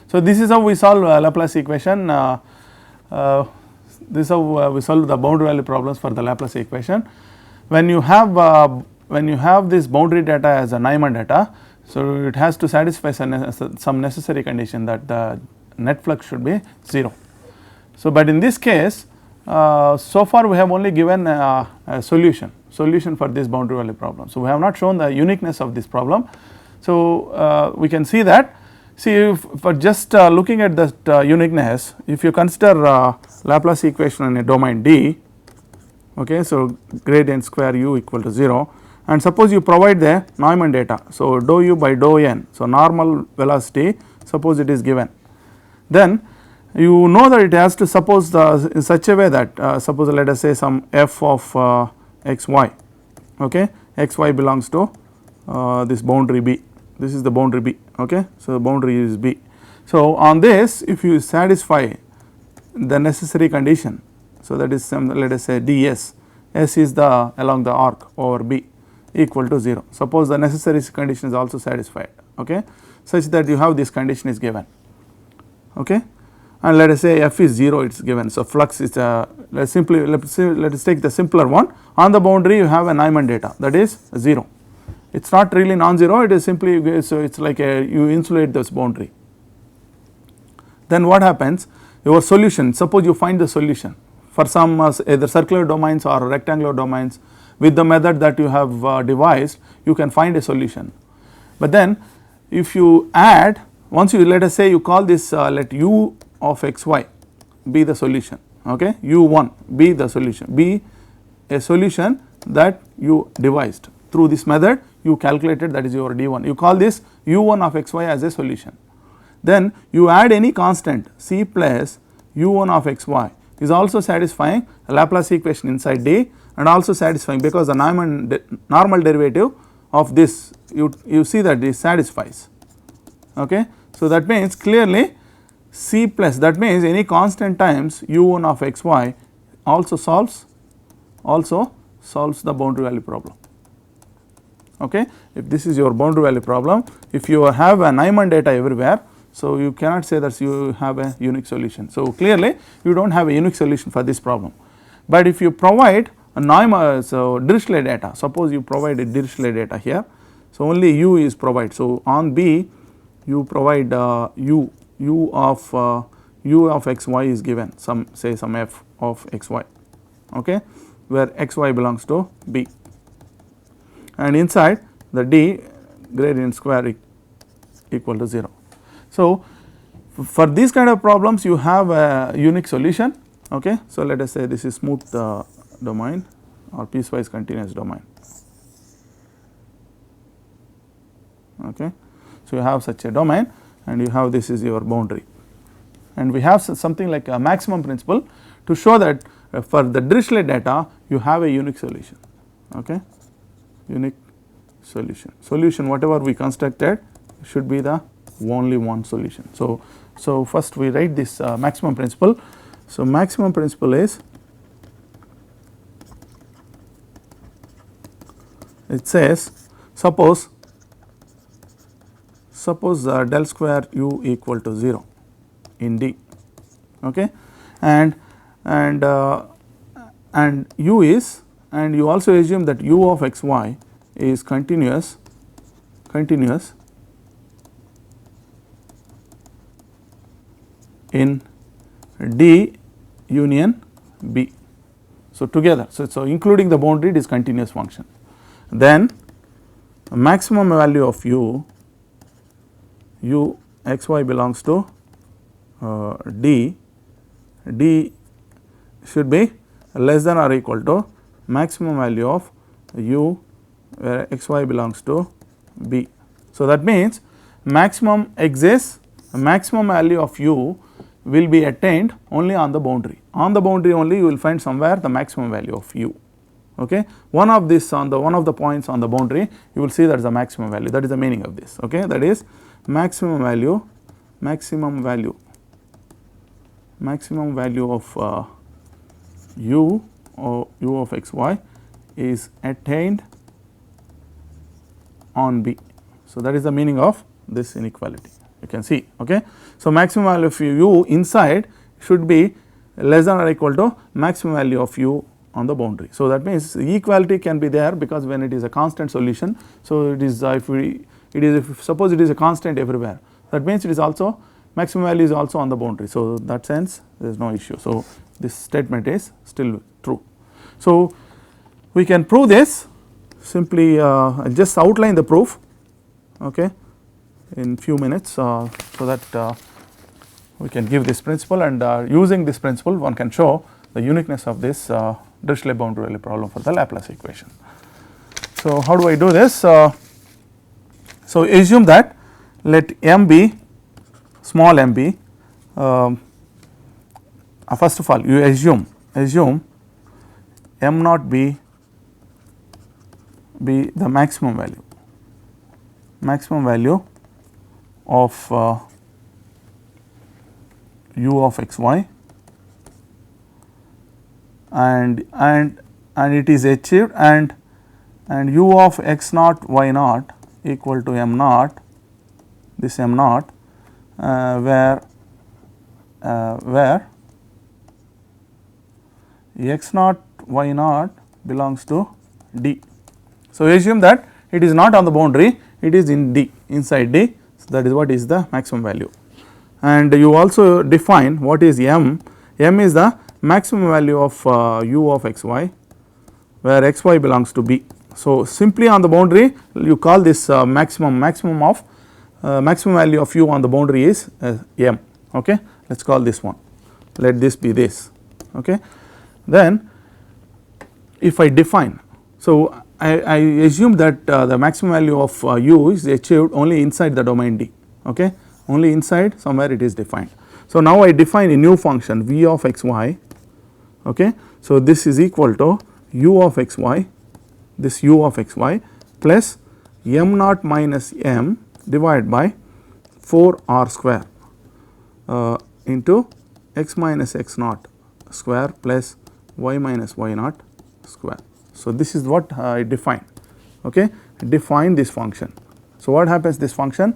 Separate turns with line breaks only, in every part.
So, this is how we solve Laplace equation. This is how we solve the boundary value problems for the Laplace equation. When you have this boundary data as a Neumann data, so it has to satisfy some necessary condition that the net flux should be 0. So, but in this case so far we have only given a solution for this boundary value problem. So, we have not shown the uniqueness of this problem. So, we can see that, if for just looking at that uniqueness, if you consider Laplace equation in a domain D, okay, so gradient square u equal to 0, and suppose you provide the Neumann data. So, dou u by dou n, so normal velocity, suppose it is given, then you know that it has to suppose in such a way that suppose let us say some f of x y, okay, x y belongs to this boundary B, this is the boundary B, okay. So, the boundary is B. So, on this if you satisfy the necessary condition, so that is some, let us say ds, S is the along the arc over B equal to 0, suppose the necessary condition is also satisfied, okay, such that you have this condition is given, okay, and let us say f is 0 it is given. So, flux is let us take the simpler one, on the boundary you have a Neumann data that is 0, it is not really non-zero, it is simply, so it is like you insulate this boundary. Then what happens, your solution, suppose you find the solution for some either circular domains or rectangular domains, with the method that you have devised you can find a solution. But then if you add, once you let us say you call this let u of x y be the solution, okay, u1 be the solution, be a solution that you devised through this method you calculated, that is your d1, you call this u1 of x y as a solution. Then you add any constant c plus u1 of x y is also satisfying a Laplace equation inside D, and also satisfying because the normal derivative of this you see that this satisfies, okay. So, that means clearly c plus, that means any constant times u1 of x y also solves the boundary value problem, okay. If this is your boundary value problem, if you have a Neumann data everywhere, so you cannot say that you have a unique solution. So, clearly you do not have a unique solution for this problem, but if you provide a Neumann, so Dirichlet data, suppose you provide a Dirichlet data here, so only u is provided. So, on B you provide u of x y is given, some say some f of x y, okay, where x y belongs to B, and inside the D gradient square equal to 0. So, for these kind of problems you have a unique solution, okay. So, let us say this is smooth domain or piecewise continuous domain, okay. So, you have such a domain and you have this is your boundary, and we have something like a maximum principle to show that for the Dirichlet data you have a unique solution, okay, unique solution whatever we constructed should be the only one solution. So, first we write this maximum principle. So, maximum principle is, it says suppose del square u equal to 0 in D, okay, and u is, and you also assume that u of x y is continuous in D union B. So, together, so including the boundary it is continuous function. Then maximum value of u x y belongs to D should be less than or equal to maximum value of u where x y belongs to B. So, that means maximum exists, maximum value of u will be attained only on the boundary only you will find somewhere the maximum value of u, okay. One of this on the one of the points on the boundary you will see that is the maximum value, that is the meaning of this, okay, that is maximum value of u or u of x y is attained on B. So, that is the meaning of this inequality. you can see. Okay. So, maximum value of u inside should be less than or equal to maximum value of u on the boundary. So, that means equality can be there because when it is a constant solution. So, it is if suppose it is a constant everywhere, that means it is also maximum value is also on the boundary. So, that sense there is no issue. So, this statement is still true. So, we can prove this simply just outline the proof, okay, in few minutes, so that we can give this principle, and using this principle one can show the uniqueness of this Dirichlet boundary value problem for the Laplace equation. So, how do I do this? So, assume that let m be small m be first of all you assume m naught be the maximum value of u of x y, and it is achieved, and u of x naught y naught equal to m naught, this m naught where x naught y naught belongs to D. So, assume that it is not on the boundary, it is in D, inside D. So, that is what is the maximum value, and you also define what is m. M is the maximum value of u of x y where x y belongs to B. So, simply on the boundary you call this maximum of maximum value of u on the boundary is m. Okay. Let us call this one, let this be this. Okay. Then if I define, so I assume that the maximum value of u is achieved only inside the domain D, okay, only inside somewhere it is defined. So, now I define a new function v of x y, okay. So, this is equal to u of x y, this u of x y plus m naught minus m divided by 4 r square into x minus x naught square plus y minus y naught square. So, this is what I define, okay, define this function. So, what happens this function?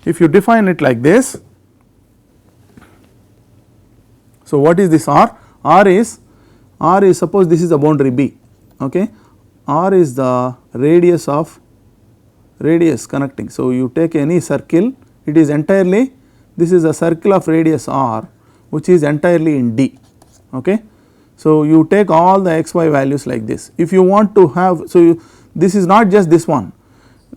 If you define it like this, so what is this r? R is suppose this is the boundary B, okay, r is the radius connecting. So, you take any circle, it is entirely, this is a circle of radius r which is entirely in D, okay. So, you take all the x y values like this. If you want to have, so this is not just this one,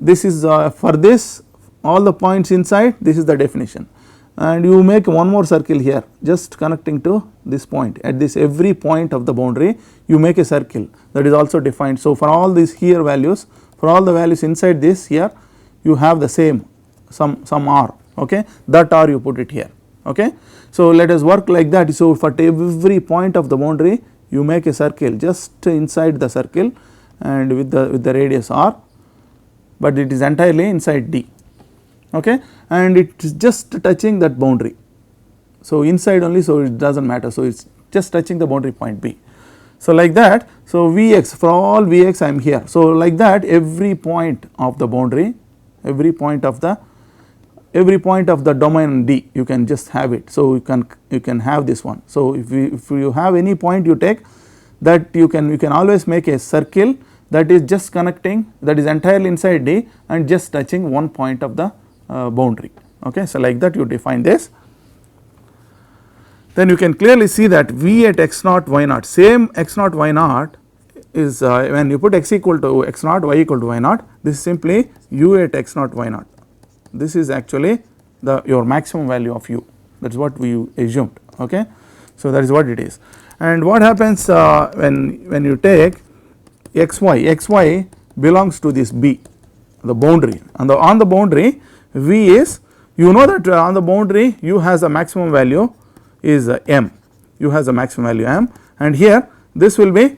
this is for this all the points inside, this is the definition, and you make one more circle here just connecting to this point. At this every point of the boundary you make a circle that is also defined. So, for all these here values, for all the values inside this here you have the same some r, okay, that r you put it here, okay. So, let us work like that. So, for every point of the boundary you make a circle just inside the circle and with the radius r, but it is entirely inside D, okay, and it is just touching that boundary. So, inside only, so it does not matter. So, it is just touching the boundary point B. So, like that, so Vx, for all Vx I am here. So, like that every point of the boundary, every point of the domain D you can just have it. So, you can have this one. So, if you have any point you take, that you can always make a circle that is just connecting, that is entirely inside D and just touching one point of the boundary, okay. So, like that you define this. Then you can clearly see that V at x naught y naught, same x naught y naught is when you put x equal to x naught, y equal to y naught, this is simply u at x naught y naught. This is actually your maximum value of u, that is what we assumed, okay. So, that is what it is. And what happens when you take xy belongs to this B, the boundary, on the boundary V is, you know that on the boundary u has a maximum value is m, u has a maximum value m, and here this will be,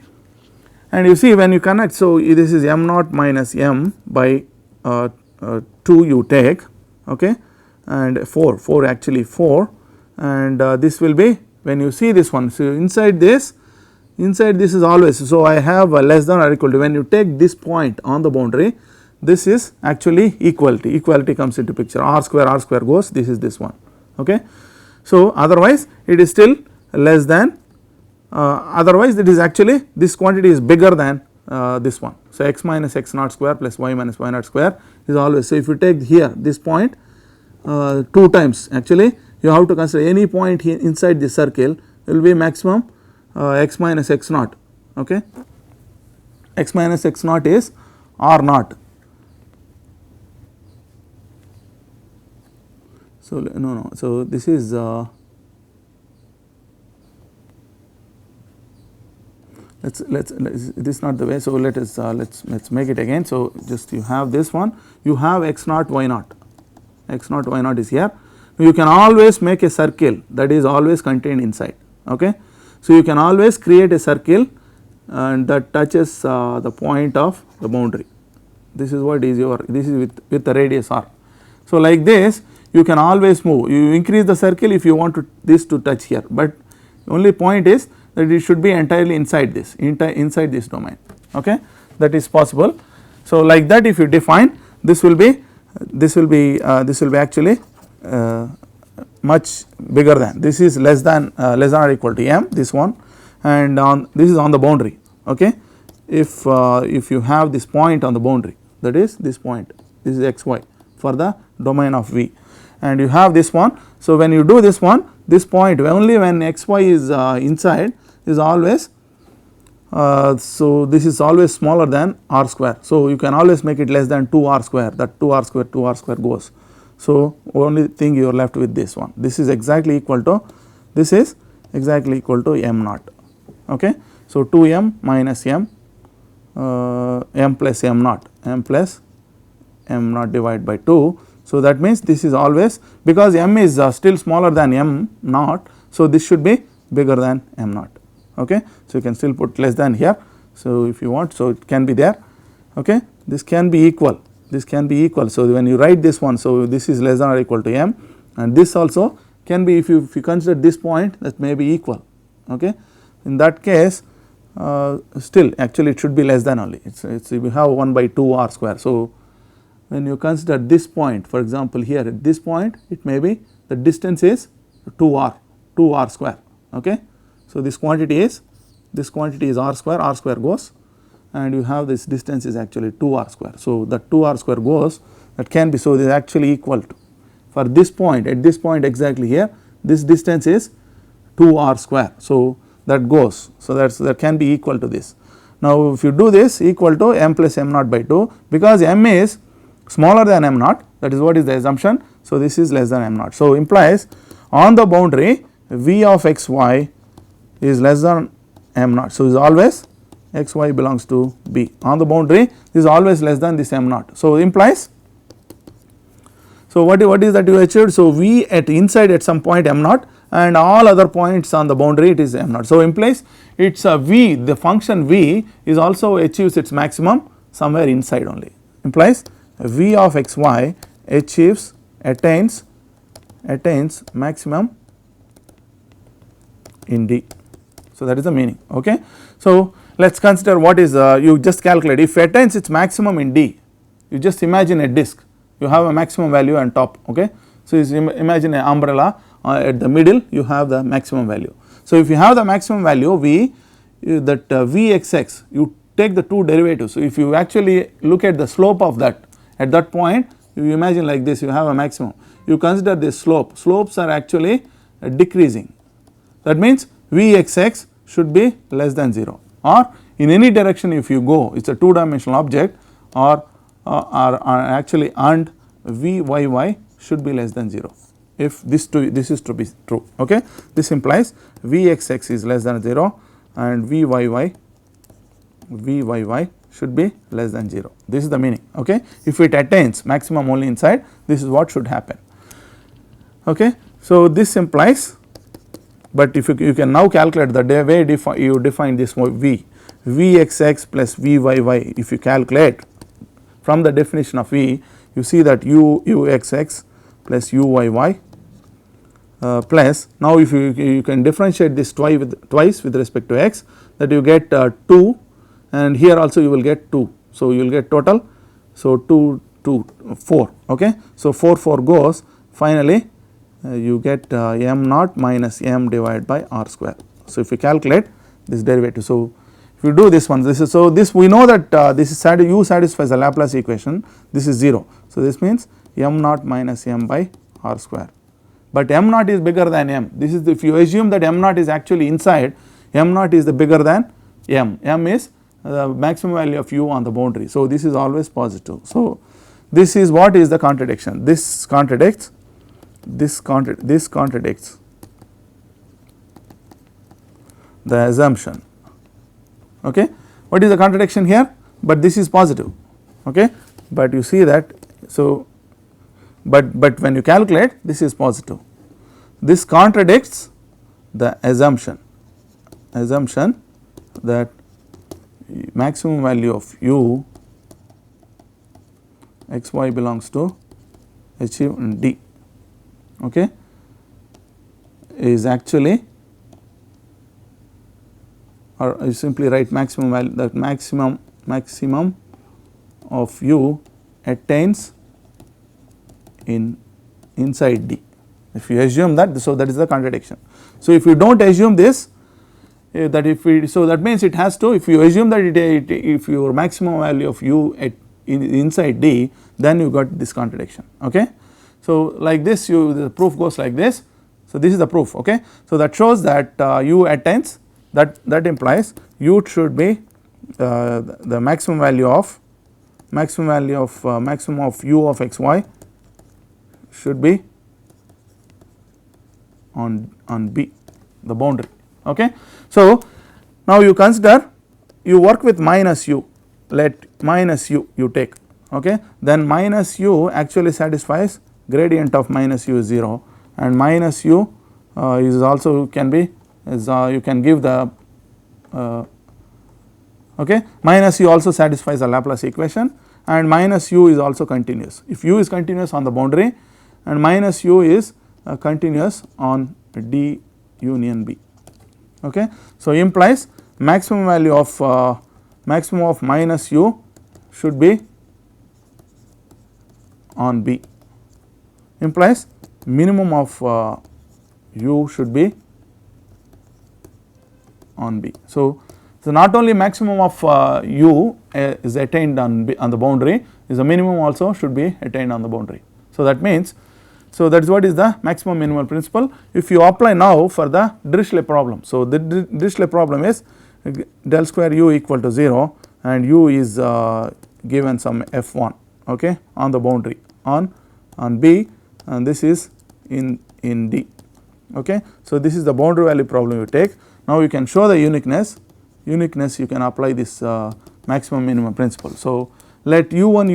and you see when you connect, so this is m naught minus m by 2 you take, okay, and 4 actually 4, and this will be, when you see this one, so inside this is always, so I have less than or equal to, when you take this point on the boundary, this is actually equality comes into picture, r square goes, this is this one. Okay. So, otherwise it is still less than, otherwise it is actually this quantity is bigger than this one. So, x minus x naught square plus y minus y naught square is always, so if you take here this point 2 times, actually you have to consider any point here inside the circle will be maximum x minus x naught. Okay. X minus x naught is r naught. So, no, so this is let's this is not the way. So, let us let's make it again. So, just you have this one, you have x naught y naught, x naught y naught is here. You can always make a circle that is always contained inside. Okay. So, you can always create a circle and that touches the point of the boundary. This is what is your, this is with the radius r. So, like this you can always move, you increase the circle if you want to this to touch here, but only point is that it should be entirely inside this, inside this domain. Okay. That is possible. So, like that if you define, this will be actually much bigger than, this is less than or equal to m, this one, and on this is on the boundary. Okay. If you have this point on the boundary, that is this point, this is xy for the domain of V, and you have this one. So, when you do this one, this point only when xy is inside is always, so this is always smaller than r square. So, you can always make it less than 2r square, that 2r square goes. So, only thing you are left with this one, this is exactly equal to, this is exactly equal to m naught. Okay. So, 2m minus m, m plus m naught, m plus m naught divided by 2. So, that means this is always, because m is still smaller than m naught. So, this should be bigger than m naught. Okay. So, you can still put less than here. So, if you want, so it can be there. Okay. This can be equal, this can be equal. So, when you write this one, so this is less than or equal to m, and this also can be, if you consider this point, that may be equal. Okay. In that case still actually it should be less than only, it's we have 1 by 2 r square. So, when you consider this point, for example here at this point, it may be the distance is 2r square. Okay. So, this quantity is r square goes, and you have this distance is actually 2r square. So, the 2r square goes, that can be, so this is actually equal to, for this point, at this point exactly here, this distance is 2r square. So, that goes, so that can be equal to this. Now, if you do this equal to m plus m naught by 2, because m is smaller than m naught, that is what is the assumption. So, this is less than m naught. So, implies on the boundary v of x y is less than m naught. So, is always x y belongs to B, on the boundary this is always less than this m naught. So, implies, so what is that you achieved? So, V at inside at some point m naught, and all other points on the boundary it is m naught. So, implies it is a V, the function V is also achieves its maximum somewhere inside only, implies V of x y attains maximum in D. So, that is the meaning. Okay. So, let us consider what is you just calculate, if it attains its maximum in D, you just imagine a disk, you have a maximum value on top. Okay. So, you imagine an umbrella at the middle, you have the maximum value. So, if you have the maximum value V, that Vxx, you take the two derivatives. So, if you actually look at the slope of that, at that point you imagine like this, you have a maximum, you consider this slope, slopes are actually decreasing, that means Vxx should be less than 0, or in any direction if you go, it is a 2 dimensional object, or actually, and Vyy should be less than 0 if this is to be true. Okay. This implies Vxx is less than 0 and Vyy should be less than 0. This is the meaning. Okay. If it attains maximum only inside, this is what should happen. Okay. So, this implies, but if you can now calculate the way you define this Vxx plus Vyy, if you calculate from the definition of V, you see that Uxx plus Uyy plus, now if you can differentiate this twice with respect to x, that you get 2, and here also you will get 2. So, you will get total So 2 2 4, okay. So 4 4 goes, finally you get m naught minus m divided by r square. So if you calculate this derivative, so if you do this one, this is, so this we know that this is u satisfies the Laplace equation, this is 0. So this means m naught minus m by r square, but m naught is bigger than m. This is the, if you assume that m naught is actually inside, m naught is the bigger than m is the maximum value of u on the boundary. So this is always positive. So this is what is the contradiction, this contradicts this contradicts the assumption, okay. What is the contradiction here? But this is positive, okay, but you see that, so but when you calculate this is positive, this contradicts the assumption that maximum value of u x y belongs to h u and d, okay, is actually, or you simply write maximum value, that maximum of u attains inside d. If you assume that, so that is the contradiction. So if you do not assume this, that if we, so that means it has to, if you assume that if your maximum value of u at inside d, then you got this contradiction, okay. So like this, the proof goes like this. So this is the proof, okay. So that shows that u attains, that implies u should be the maximum value of u of x y should be on B, the boundary, okay. So now you consider, you work with minus u, let minus u you take, okay, then minus u actually satisfies gradient of minus u is 0, and minus u is also can be, is you can give the okay, minus u also satisfies the Laplace equation, and minus u is also continuous. If u is continuous on the boundary and minus u is continuous on D union B, okay. So implies maximum value of minus u should be on B, implies minimum of u should be on B. So not only maximum of u is attained on the boundary, is the minimum also should be attained on the boundary. So that means, so that is what is the maximum minimal principle. If you apply now for the Dirichlet problem, so the Dirichlet problem is del square u equal to 0 and u is given some f1, okay, on the boundary on B, and this is in D, okay. So this is the boundary value problem you take. Now you can show the uniqueness you can apply this maximum minimum principle. So let u1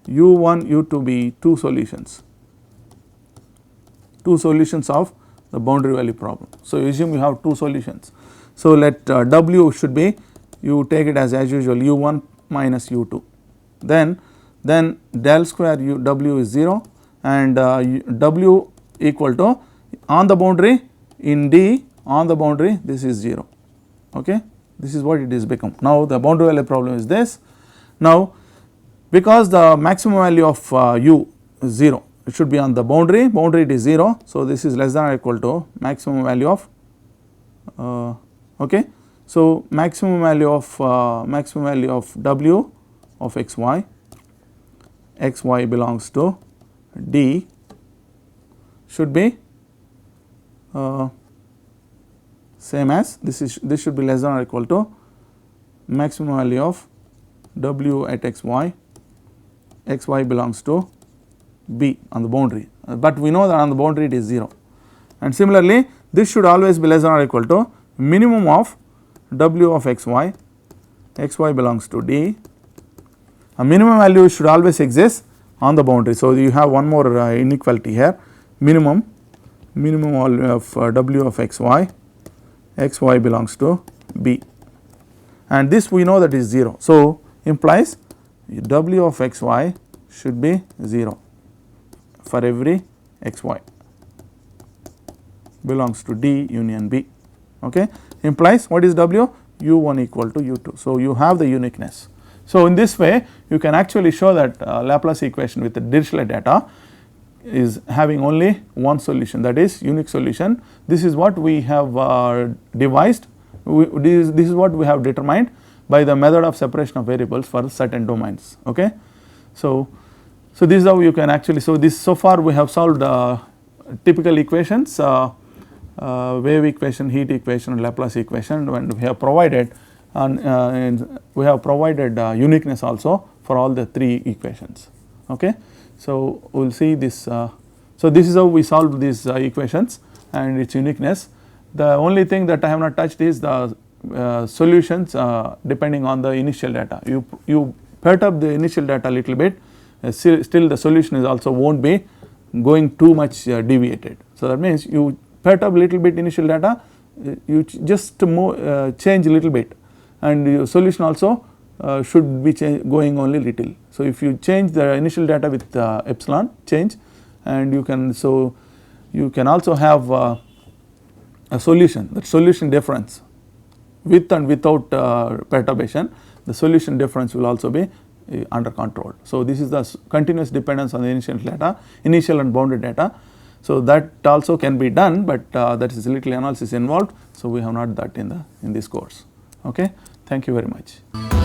u2 be two solutions of the boundary value problem. So assume you have two solutions. So let w should be, you take it as usual u1 minus u2, then del square w is 0 and w equal to, on the boundary in D, on the boundary this is 0, okay. This is what it is become. Now the boundary value problem is this. Now because the maximum value of u is 0, it should be on the boundary it is 0. So this is less than or equal to maximum value of okay. So maximum value of w of xy belongs to D should be same as this should be less than or equal to maximum value of w at xy belongs to B on the boundary, but we know that on the boundary it is 0, and similarly this should always be less than or equal to minimum of w of xy belongs to D. A minimum value should always exist on the boundary. So you have one more inequality here, minimum value of w of xy belongs to B, and this we know that is 0. So implies w of xy should be 0 for every xy belongs to D union B, okay. Implies what is w? u1 equal to u2. So you have the uniqueness. So, in this way you can actually show that Laplace equation with the Dirichlet data is having only one solution, that is unique solution. This is what we have devised, this is what we have determined by the method of separation of variables for certain domains. Okay. So this is how you can actually, so far we have solved typical equations, wave equation, heat equation and Laplace equation, and we have provided uniqueness also for all the 3 equations. Okay. So, we will see this, so this is how we solve these equations and its uniqueness. The only thing that I have not touched is the solutions depending on the initial data. You perturb the initial data a little bit, still the solution is also will not be going too much deviated. So, that means you perturb a little bit initial data, you just change a little bit, and your solution also should be going only little. So, if you change the initial data with epsilon change, and you can, so you can also have a solution, that solution difference with and without perturbation, the solution difference will also be under control. So, this is the continuous dependence on the initial data, initial and bounded data. So, that also can be done, but that is a little analysis involved. So, we have not that in this course. Okay. Thank you very much.